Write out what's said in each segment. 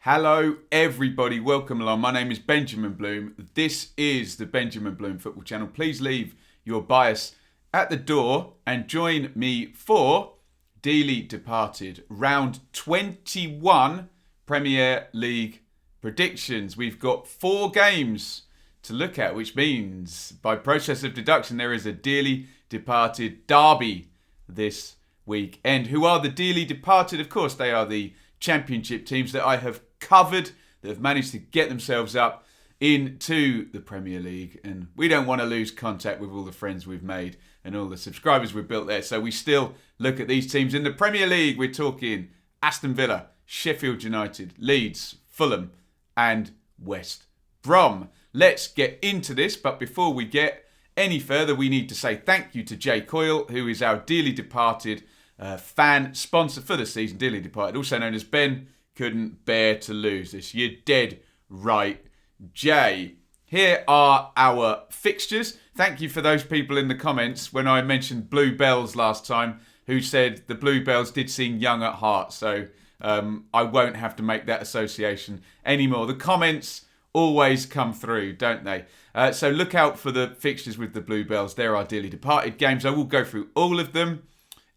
Hello everybody, welcome along. My name is Benjamin Bloom. This is the Benjamin Bloom Football Channel. Please leave your bias at the door and join me for Dearly Departed Round 21 Premier League predictions. We've got 4 games to look at, which means by process of deduction there is a Dearly Departed derby this week. And who are the Dearly Departed? Of course, they are the Championship teams that I have covered, that have managed to get themselves up into the Premier League. And we don't want to lose contact with all the friends we've made and all the subscribers we've built there. So we still look at these teams in the Premier League. We're talking Aston Villa, Sheffield United, Leeds, Fulham and West Brom. Let's get into this. But before we get any further, we need to say thank you to Coyle, who is our dearly departed fan sponsor for the season. Dearly departed, also known as Ben Couldn't Bear to Lose this. You're dead right, Jay. Here are our fixtures. Thank you for those people in the comments when I mentioned Bluebells last time who said the Bluebells did seem young at heart. So I won't have to make that association anymore. The comments always come through, don't they? So look out for the fixtures with the Bluebells. They're our dearly departed games. I will go through all of them.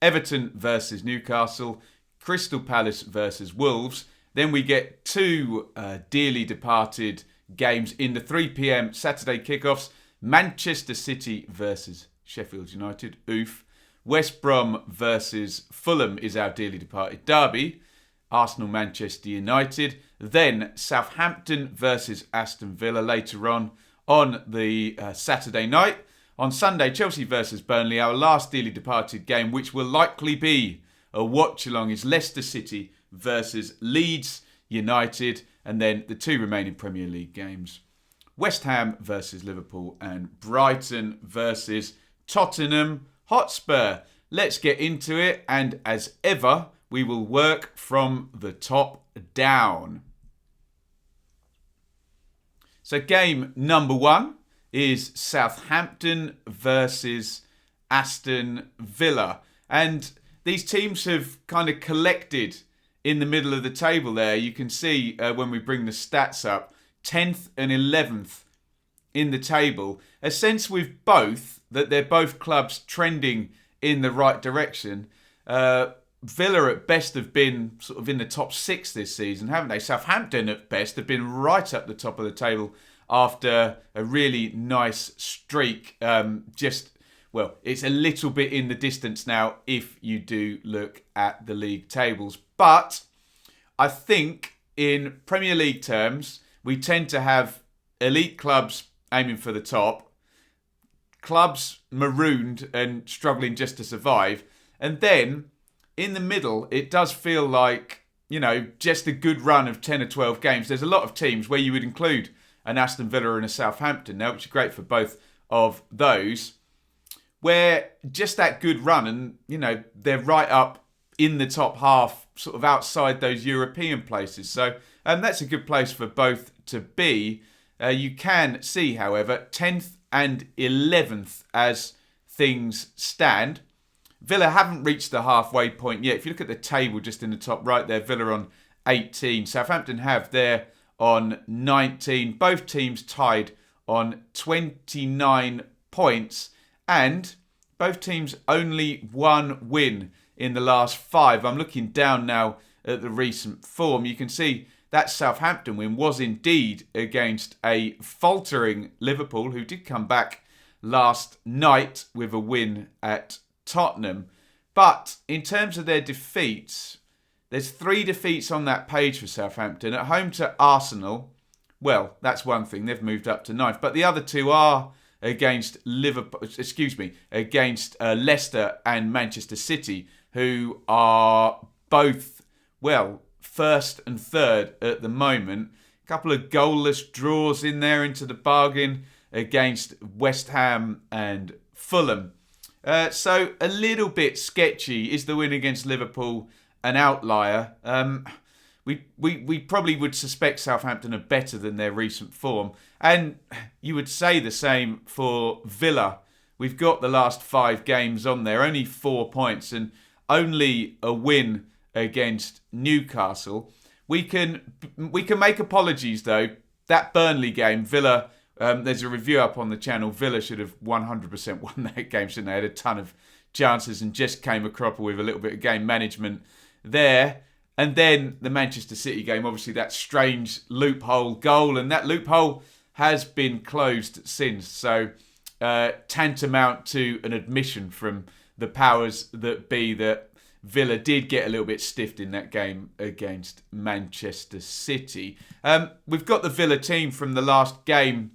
Everton versus Newcastle, Crystal Palace versus Wolves. Then we get 2 dearly departed games in the 3 p.m. Saturday kickoffs. Manchester City versus Sheffield United. Oof. West Brom versus Fulham is our dearly departed derby. Arsenal, Manchester United. Then Southampton versus Aston Villa later on the Saturday night. On Sunday, Chelsea versus Burnley, our last dearly departed game, which will likely be a watch-along, is Leicester City versus Leeds United. And then the 2 remaining Premier League games, West Ham versus Liverpool and Brighton versus Tottenham Hotspur. Let's get into it. And as ever, we will work from the top down. So game number 1 is Southampton versus Aston Villa. And these teams have kind of collected in the middle of the table there. You can see when we bring the stats up, 10th and 11th in the table. A sense with both that they're both clubs trending in the right direction. Villa at best have been sort of in the top 6 this season, haven't they? Southampton at best have been right up the top of the table after a really nice streak. It's a little bit in the distance now if you do look at the league tables. But I think in Premier League terms, we tend to have elite clubs aiming for the top, clubs marooned and struggling just to survive. And then in the middle, it does feel like, just a good run of 10 or 12 games. There's a lot of teams where you would include an Aston Villa and a Southampton now, which is great for both of those, where just that good run and, they're right up in the top half, sort of outside those European places. So that's a good place for both to be. You can see, however, 10th and 11th as things stand. Villa haven't reached the halfway point yet. If you look at the table just in the top right there, Villa on 18. Southampton have there on 19. Both teams tied on 29 points. And both teams only 1 win in the last 5. I'm looking down now at the recent form. You can see that Southampton win was indeed against a faltering Liverpool, who did come back last night with a win at Tottenham. But in terms of their defeats, there's 3 defeats on that page for Southampton. At home to Arsenal, well, that's one thing. They've moved up to 9th. But the other 2 are against Leicester and Manchester City, who are both, first and third at the moment. A couple of goalless draws in there into the bargain against West Ham and Fulham. So a little bit sketchy. Is the win against Liverpool an outlier? We probably would suspect Southampton are better than their recent form. And you would say the same for Villa. We've got the last 5 games on there, only 4 points and only a win against Newcastle. we can make apologies though. That Burnley game, Villa. There's a review up on the channel. Villa should have 100% won that game, shouldn't they? Had a ton of chances and just came a cropper with a little bit of game management there. And then the Manchester City game, obviously that strange loophole goal, and that loophole has been closed since. So tantamount to an admission from the powers that be that Villa did get a little bit stiffed in that game against Manchester City. We've got the Villa team from the last game,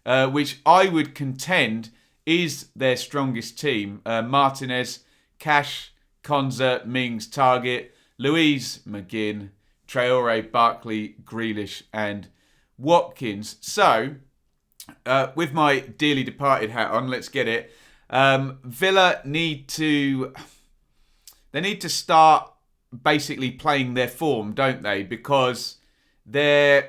which I would contend is their strongest team. Martinez, Cash, Konza, Mings, Target, Louise, McGinn, Traore, Barkley, Grealish and Watkins. So, with my dearly departed hat on, let's get it. Villa need to start basically playing their form, don't they? Because there's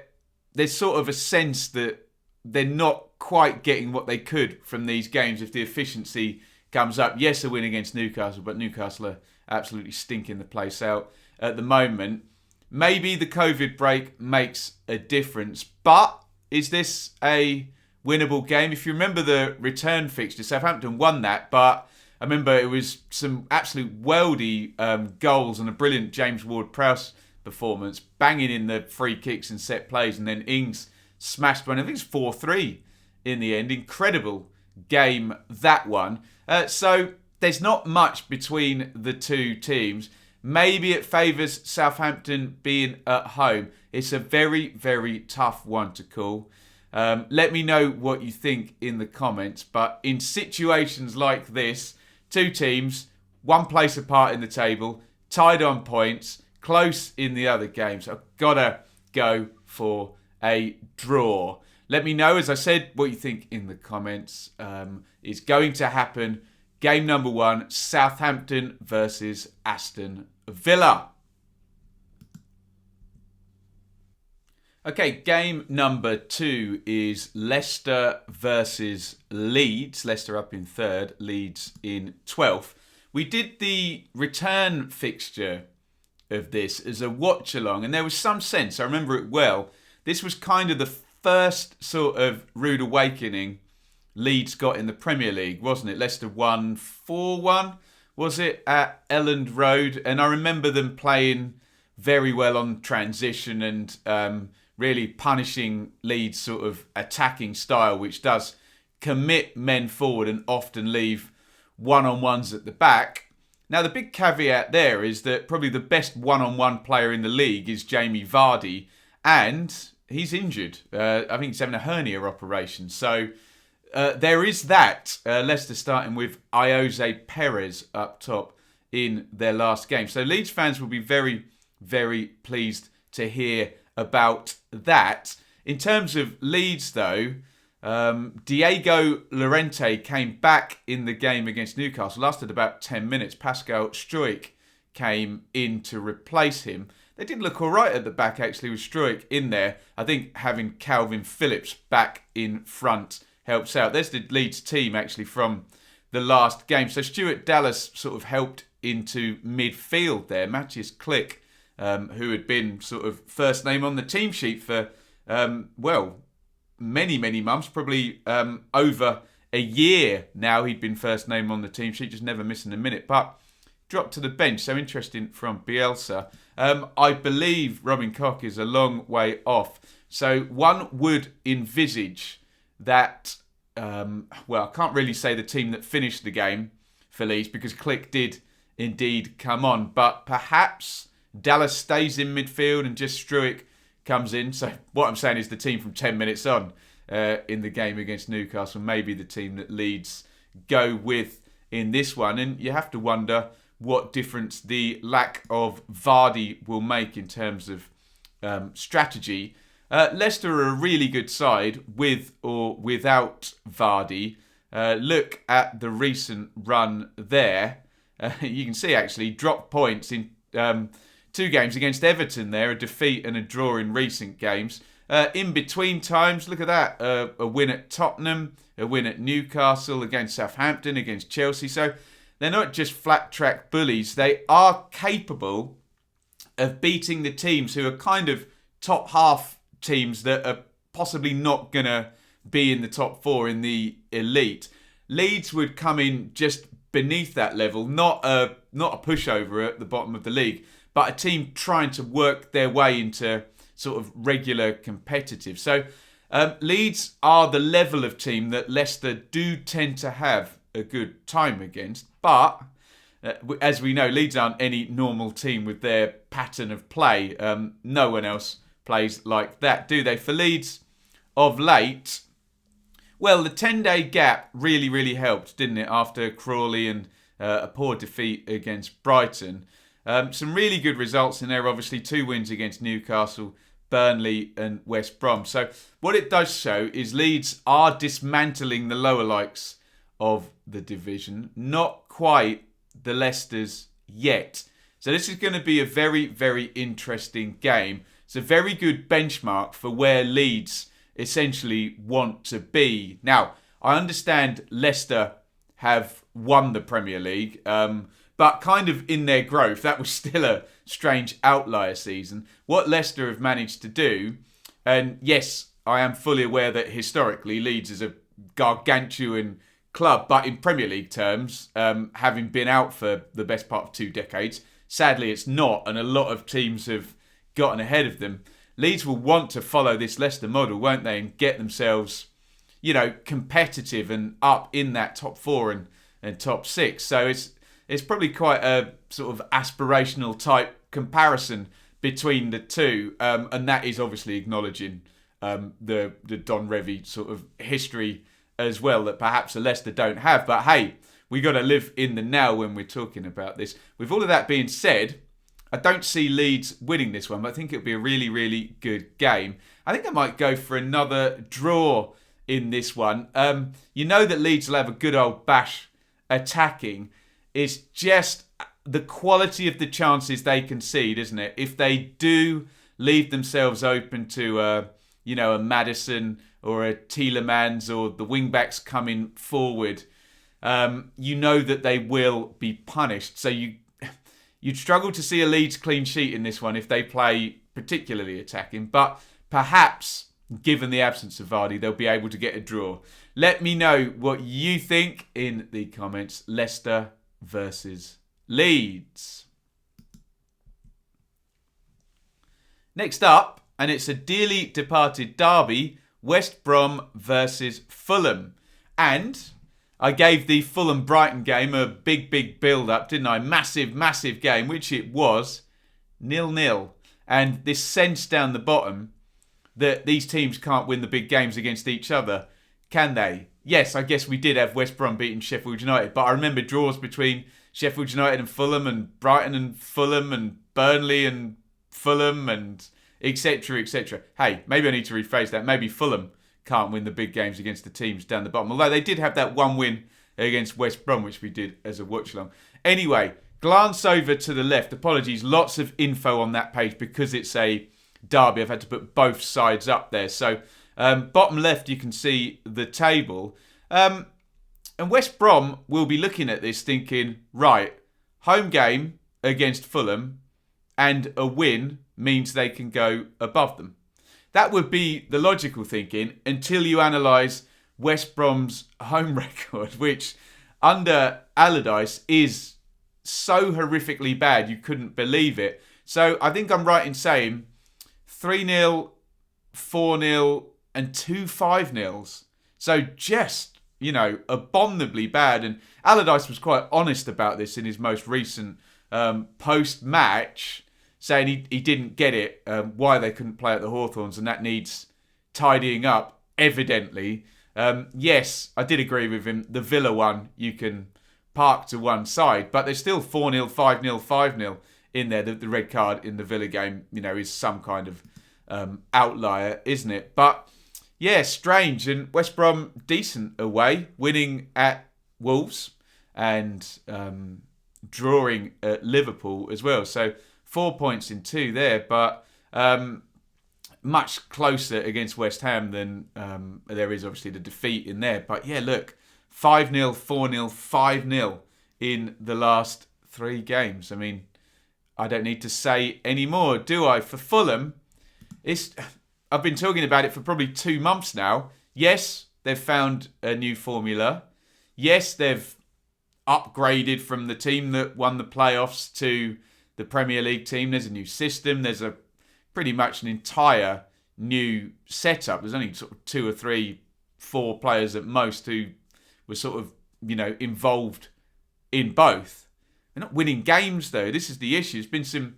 sort of a sense that they're not quite getting what they could from these games if the efficiency comes up. Yes, a win against Newcastle, but Newcastle are absolutely stinking the place out at the moment. Maybe the COVID break makes a difference, but is this a winnable game? If you remember the return fixture, Southampton won that, but I remember it was some absolute worldy goals and a brilliant James Ward-Prowse performance, banging in the free kicks and set plays, and then Ings smashed one. I think it's 4-3 in the end. Incredible game, that one. So there's not much between the two teams. Maybe it favours Southampton being at home. It's a very, very tough one to call. Let me know what you think in the comments. But in situations like this, two teams, one place apart in the table, tied on points, close in the other games. I've got to go for a draw. Let me know, as I said, what you think in the comments. It's going to happen. Game number 1, Southampton versus Aston Villa. Okay, game number 2 is Leicester versus Leeds. Leicester up in 3rd, Leeds in 12th. We did the return fixture of this as a watch-along, and there was some sense, I remember it well, this was kind of the first sort of rude awakening Leeds got in the Premier League, wasn't it? Leicester won 4-1, was it, at Elland Road? And I remember them playing very well on transition and really punishing Leeds' sort of attacking style, which does commit men forward and often leave one-on-ones at the back. Now, the big caveat there is that probably the best one-on-one player in the league is Jamie Vardy, and he's injured. I think he's having a hernia operation. So there is that. Leicester starting with Jose Perez up top in their last game. So Leeds fans will be very, very pleased to hear about that. In terms of Leeds, though, Diego Llorente came back in the game against Newcastle. Lasted about 10 minutes. Pascal Struijk came in to replace him. They did look all right at the back, actually, with Struijk in there. I think having Calvin Phillips back in front helps out. There's the Leeds team, actually, from the last game. So Stuart Dallas sort of helped into midfield there. Matthias Klick, who had been sort of first name on the team sheet for, many, many months, probably over a year now he'd been first name on the team sheet, just never missing a minute. But dropped to the bench, so interesting from Bielsa. I believe Robin Koch is a long way off. So one would envisage that, I can't really say the team that finished the game for Leeds because Klick did indeed come on. But perhaps Dallas stays in midfield and just Struijk comes in. So what I'm saying is the team from 10 minutes on in the game against Newcastle, maybe the team that Leeds go with in this one. And you have to wonder what difference the lack of Vardy will make in terms of strategy. Leicester are a really good side with or without Vardy. Look at the recent run there. You can see actually dropped points in 2 games against Everton there, a defeat and a draw in recent games. In between times, look at that, a win at Tottenham, a win at Newcastle, against Southampton, against Chelsea. So they're not just flat track bullies, they are capable of beating the teams who are kind of top half teams that are possibly not going to be in the top 4 in the elite. Leeds would come in just beneath that level, not a pushover at the bottom of the league, but a team trying to work their way into sort of regular competitive. So Leeds are the level of team that Leicester do tend to have a good time against, but as we know, Leeds aren't any normal team with their pattern of play. No one else plays like that, do they? For Leeds of late, well, the 10-day gap really, really helped, didn't it? After Crawley and a poor defeat against Brighton. Some really good results in there, obviously. 2 wins against Newcastle, Burnley and West Brom. So what it does show is Leeds are dismantling the lower likes of the division. Not quite the Leicesters yet. So this is going to be a very, very interesting game. It's a very good benchmark for where Leeds essentially want to be. Now, I understand Leicester have won the Premier League, but kind of in their growth, that was still a strange outlier season. What Leicester have managed to do, and yes, I am fully aware that historically Leeds is a gargantuan club, but in Premier League terms, having been out for the best part of 2 decades, sadly it's not, and a lot of teams have gotten ahead of them. Leeds will want to follow this Leicester model, won't they, and get themselves, competitive and up in that top 4 and top 6. So it's probably quite a sort of aspirational type comparison between the two, and that is obviously acknowledging the Don Revie sort of history as well that perhaps the Leicester don't have. But hey, we got to live in the now when we're talking about this. With all of that being said, I don't see Leeds winning this one, but I think it'll be a really, really good game. I think I might go for another draw in this one. You know that Leeds will have a good old bash attacking. It's just the quality of the chances they concede, isn't it? If they do leave themselves open to a Mattheson or a Tielemans or the wing-backs coming forward, you know that they will be punished. So you'd struggle to see a Leeds clean sheet in this one if they play particularly attacking. But perhaps, given the absence of Vardy, they'll be able to get a draw. Let me know what you think in the comments. Leicester versus Leeds. Next up, and it's a dearly departed derby, West Brom versus Fulham. And I gave the Fulham-Brighton game a big, big build-up, didn't I? Massive, massive game, which it was. 0-0. And this sense down the bottom that these teams can't win the big games against each other, can they? Yes, I guess we did have West Brom beating Sheffield United, but I remember draws between Sheffield United and Fulham and Brighton and Fulham and Burnley and Fulham and etc, etc. Hey, maybe I need to rephrase that. Maybe Fulham can't win the big games against the teams down the bottom. Although they did have that one win against West Brom, which we did as a watch-along. Anyway, glance over to the left. Apologies, lots of info on that page because it's a derby. I've had to put both sides up there. So bottom left, you can see the table. And West Brom will be looking at this thinking, right, home game against Fulham and a win means they can go above them. That would be the logical thinking until you analyse West Brom's home record, which under Allardyce is so horrifically bad you couldn't believe it. So I think I'm right in saying 3-0, 4-0 and 2 5-0s. So just, abominably bad. And Allardyce was quite honest about this in his most recent post-match, saying he didn't get it, why they couldn't play at the Hawthorns, and that needs tidying up, evidently. Yes, I did agree with him. The Villa one, you can park to one side, but there's still 4-0, 5-0, 5-0 in there. The red card in the Villa game, is some kind of outlier, isn't it? But, yeah, strange. And West Brom, decent away, winning at Wolves and drawing at Liverpool as well. So 4 points in 2 there, but much closer against West Ham than there is obviously the defeat in there. But yeah, look, 5-0, 4-0, 5-0 in the last 3 games. I mean, I don't need to say any more, do I? For Fulham, I've been talking about it for probably 2 months now. Yes, they've found a new formula. Yes, they've upgraded from the team that won the playoffs to the Premier League team. There's a new system. There's a pretty much an entire new setup. There's only sort of 2 or 3, 4 players at most who were sort of, involved in both. They're not winning games though. This is the issue. There's been some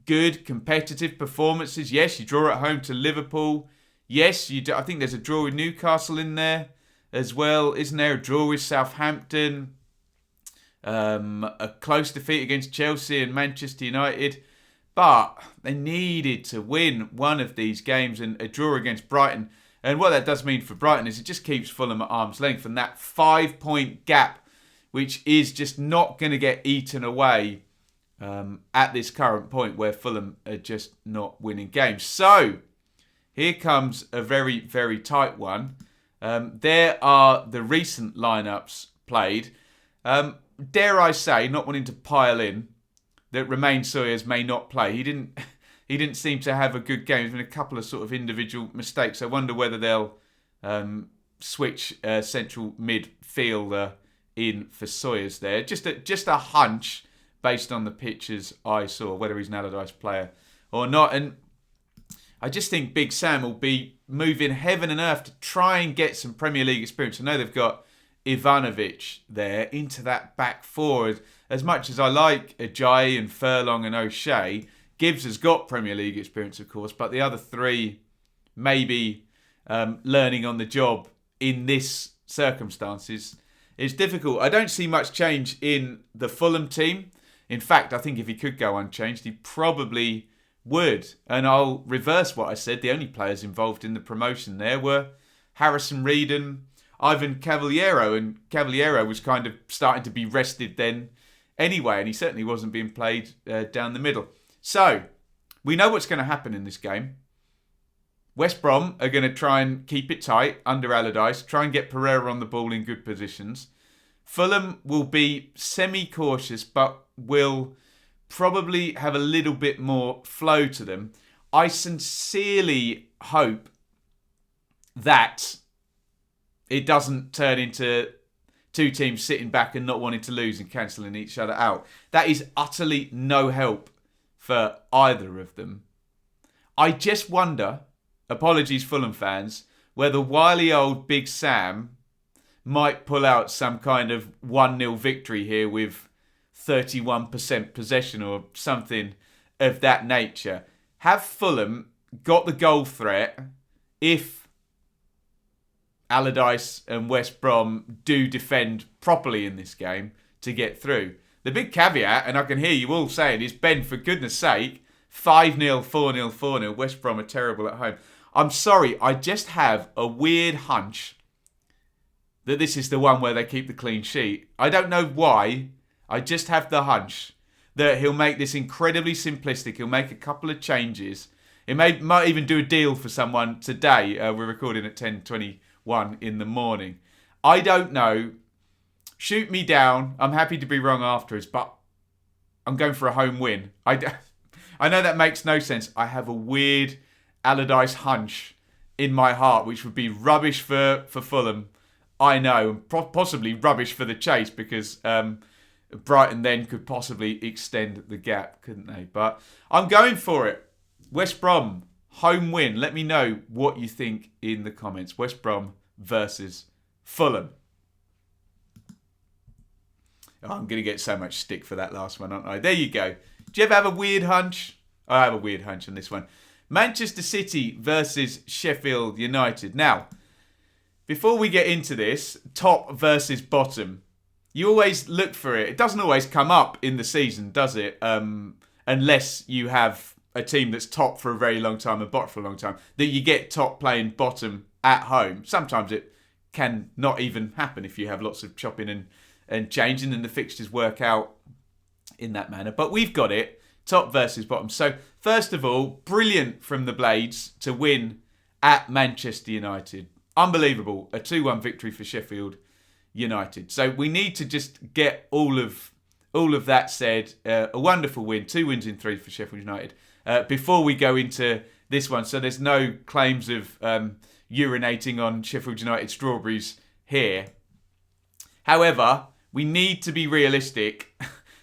good competitive performances. Yes, you draw at home to Liverpool. Yes, you do. I think there's a draw with Newcastle in there as well. Isn't there a draw with Southampton? A close defeat against Chelsea and Manchester United. But they needed to win one of these games, and a draw against Brighton. And what that does mean for Brighton is it just keeps Fulham at arm's length. And that 5-point gap, which is just not going to get eaten away at this current point where Fulham are just not winning games. So here comes a very, very tight one. There are the recent lineups played. Dare I say, not wanting to pile in, that Romain Sawyers may not play. He didn't seem to have a good game. There's been a couple of sort of individual mistakes. I wonder whether they'll switch central midfielder in for Sawyers there. Just a hunch based on the pictures I saw, whether he's an Allardyce player or not. And I just think Big Sam will be moving heaven and earth to try and get some Premier League experience. I know they've got Ivanovic there into that back four. As much as I like Ajayi and Furlong and O'Shea, Gibbs has got Premier League experience, of course, but the other 3 maybe learning on the job in this circumstances is difficult. I don't see much change in the Fulham team. In fact, I think if he could go unchanged, he probably would. And I'll reverse what I said. The only players involved in the promotion there were Harrison Reed and Ivan Cavaliero. And Cavaliero was kind of starting to be rested then anyway. And he certainly wasn't being played down the middle. So, we know what's going to happen in this game. West Brom are going to try and keep it tight under Allardyce. Try and get Pereira on the ball in good positions. Fulham will be semi-cautious, but will probably have a little bit more flow to them. I sincerely hope that it doesn't turn into 2 teams sitting back and not wanting to lose and cancelling each other out. That is utterly no help for either of them. I just wonder, apologies Fulham fans, whether wily old Big Sam might pull out some kind of 1-0 victory here with 31% possession or something of that nature. Have Fulham got the goal threat if Allardyce and West Brom do defend properly in this game to get through? The big caveat, and I can hear you all saying, is Ben, for goodness sake, 5-0, 4-0, 4-0, West Brom are terrible at home. I'm sorry, I just have a weird hunch that this is the one where they keep the clean sheet. I don't know why. I just have the hunch that he'll make this incredibly simplistic. He'll make a couple of changes. He might even do a deal for someone today. We're recording at 10:21 in the morning. I don't know. Shoot me down. I'm happy to be wrong afterwards, but I'm going for a home win. I know that makes no sense. I have a weird Allardyce hunch in my heart, which would be rubbish for Fulham. I know, and possibly rubbish for the chase, because Brighton then could possibly extend the gap, couldn't they? But I'm going for it. West Brom, home win. Let me know what you think in the comments. West Brom versus Fulham. Oh, I'm going to get so much stick for that last one, aren't I? There you go. Do you ever have a weird hunch? I have a weird hunch on this one. Manchester City versus Sheffield United. Now, before we get into this, top versus bottom, you always look for it. It doesn't always come up in the season, does it? Unless you have a team that's top for a very long time and bottom for a long time, that you get top playing bottom at home. Sometimes it can not even happen if you have lots of chopping and changing and the fixtures work out in that manner. But we've got it, top versus bottom. So first of all, brilliant from the Blades to win at Manchester United. Unbelievable. A 2-1 victory for Sheffield United. So we need to just get all of all of that said, a wonderful win. 2 wins in 3 for Sheffield United. Before we go into this one, so there's no claims of urinating on Sheffield United strawberries here. However, we need to be realistic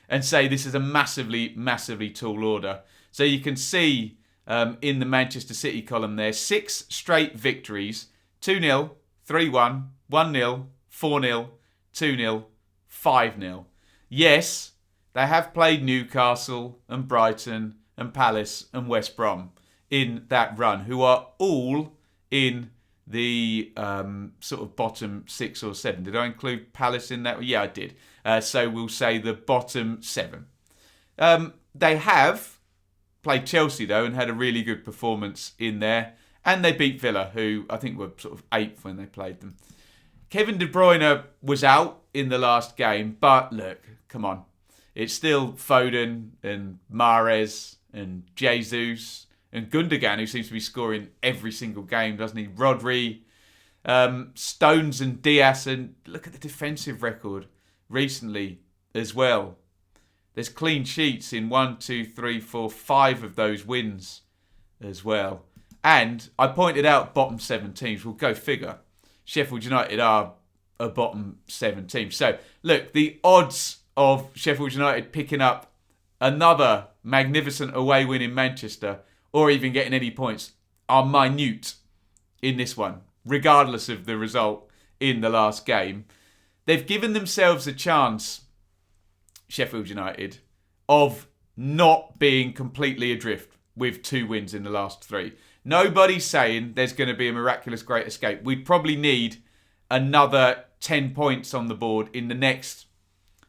and say this is a massively, massively tall order. So you can see in the Manchester City column there, 6 straight victories, 2-0, 3-1, 1-0, 4-0, 2-0, 5-0. Yes, they have played Newcastle and Brighton and Palace and West Brom in that run, who are all in the sort of bottom 6 or 7. Did I include Palace in that? Yeah, I did. So we'll say the bottom 7. They have played Chelsea, though, and had a really good performance in there. And they beat Villa, who I think were sort of 8th when they played them. Kevin De Bruyne was out in the last game, but look, come on. It's still Foden and Mahrez and Jesus and Gundogan, who seems to be scoring every single game, doesn't he? Rodri, Stones and Diaz, and look at the defensive record recently as well. There's clean sheets in 1, 2, 3, 4, 5 of those wins as well. And I pointed out bottom 7 teams. Well, go figure. Sheffield United are a bottom 7 team. So, look, the odds of Sheffield United picking up another magnificent away win in Manchester or even getting any points are minute in this one, regardless of the result in the last game. They've given themselves a chance, Sheffield United, of not being completely adrift with 2 wins in the last 3. Nobody's saying there's going to be a miraculous great escape. We'd probably need another 10 points on the board in the next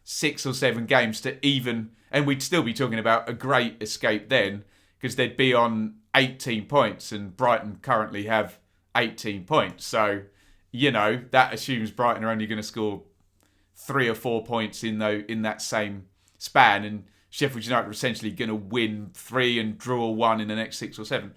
6 or 7 games to even, and we'd still be talking about a great escape then, because they'd be on 18 points and Brighton currently have 18 points. So, that assumes Brighton are only going to score 3 or 4 points in that same span, and Sheffield United are essentially going to win 3 and draw 1 in the next 6 or 7.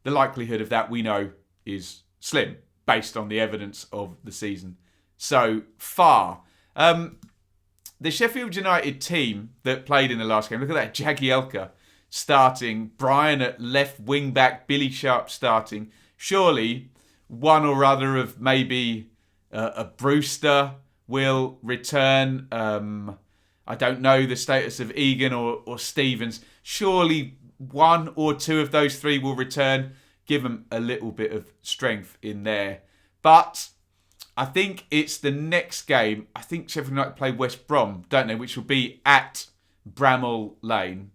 The likelihood of that, we know, is slim, based on the evidence of the season so far. The Sheffield United team that played in the last game, look at that, Jagielka starting, Brian at left wing back, Billy Sharp starting. Surely one or other of maybe a Brewster will return. I don't know the status of Egan or Stevens. Surely 1 or 2 of those 3 will return, give them a little bit of strength in there. But I think it's the next game. I think Sheffield United play West Brom, don't they? Which will be at Bramall Lane.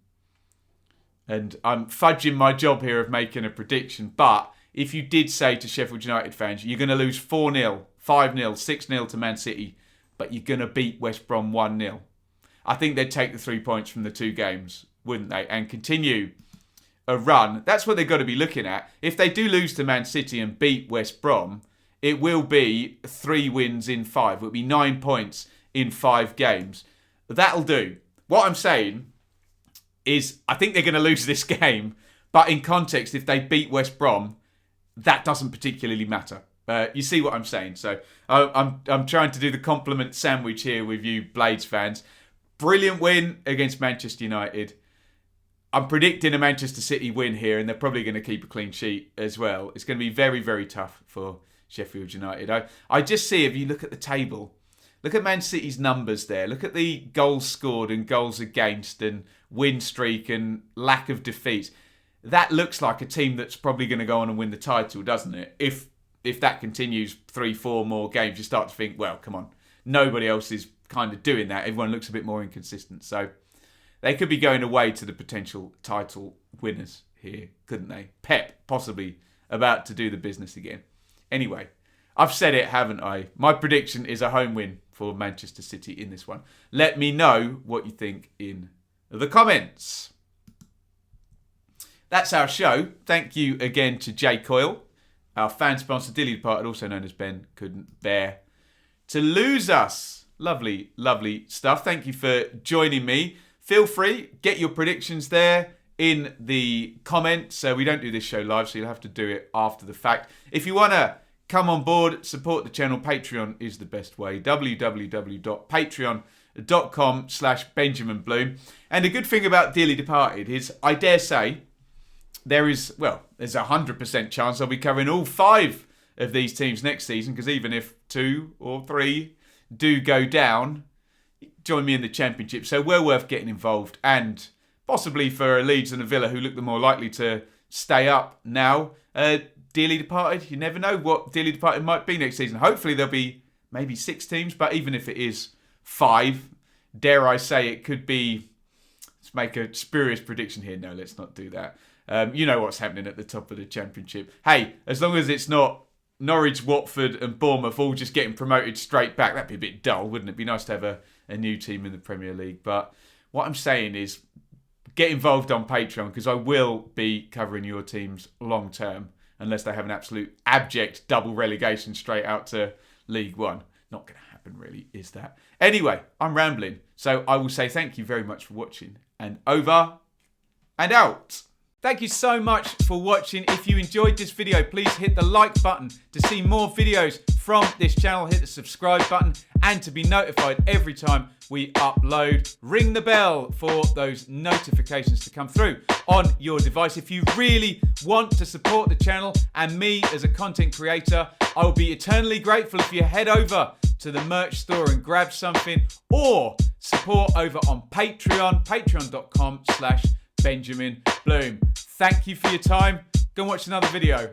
And I'm fudging my job here of making a prediction. But if you did say to Sheffield United fans, you're going to lose 4-0, 5-0, 6-0 to Man City, but you're going to beat West Brom 1-0. I think they'd take the 3 points from the 2 games, wouldn't they? And continue a run. That's what they've got to be looking at. If they do lose to Man City and beat West Brom, it will be 3 wins in 5. It will be 9 points in 5 games. That'll do. What I'm saying is I think they're going to lose this game, but in context, if they beat West Brom, that doesn't particularly matter. You see what I'm saying? So I'm trying to do the compliment sandwich here with you Blades fans. Brilliant win against Manchester United. I'm predicting a Manchester City win here, and they're probably going to keep a clean sheet as well. It's going to be very, very tough for Sheffield United. I just see, if you look at the table, look at Man City's numbers there. Look at the goals scored and goals against and win streak and lack of defeats. That looks like a team that's probably going to go on and win the title, doesn't it? If that continues 3-4 more games, you start to think, well, come on. Nobody else is kind of doing that. Everyone looks a bit more inconsistent. So they could be going away to the potential title winners here, couldn't they? Pep possibly about to do the business again. Anyway, I've said it, haven't I? My prediction is a home win for Manchester City in this one. Let me know what you think in the comments. That's our show. Thank you again to J. Coyle, our fan sponsor, Dilly Departed, also known as Ben, couldn't bear to lose us. Lovely, lovely stuff. Thank you for joining me. Feel free, get your predictions there in the comments. We don't do this show live, so you'll have to do it after the fact. If you want to come on board, support the channel, Patreon is the best way. www.patreon.com patreon.com/Benjamin Bloom. And the good thing about Dearly Departed is, I dare say, there's a 100% chance I'll be covering all 5 of these teams next season, because even if 2 or 3 do go down, join me in the Championship. So well worth getting involved. And possibly for a Leeds and a Villa who look the more likely to stay up now, Dearly Departed, you never know what Dearly Departed might be next season. Hopefully there'll be maybe 6 teams, but even if it is 5, dare I say it could be, let's make a spurious prediction here. No, let's not do that. You know what's happening at the top of the Championship. Hey, as long as it's not Norwich, Watford and Bournemouth all just getting promoted straight back, that'd be a bit dull, wouldn't it? It'd be nice to have a new team in the Premier League. But what I'm saying is, get involved on Patreon, because I will be covering your teams long term, unless they have an absolute abject double relegation straight out to League One. Not going to happen, really, is that? Anyway, I'm rambling. So I will say thank you very much for watching. And over and out. Thank you so much for watching. If you enjoyed this video, please hit the like button to see more videos from this channel. Hit the subscribe button, and to be notified every time we upload, ring the bell for those notifications to come through on your device. If you really want to support the channel and me as a content creator, I will be eternally grateful if you head over to the merch store and grab something, or support over on Patreon, patreon.com/Benjamin Bloom. Thank you for your time. Go and watch another video.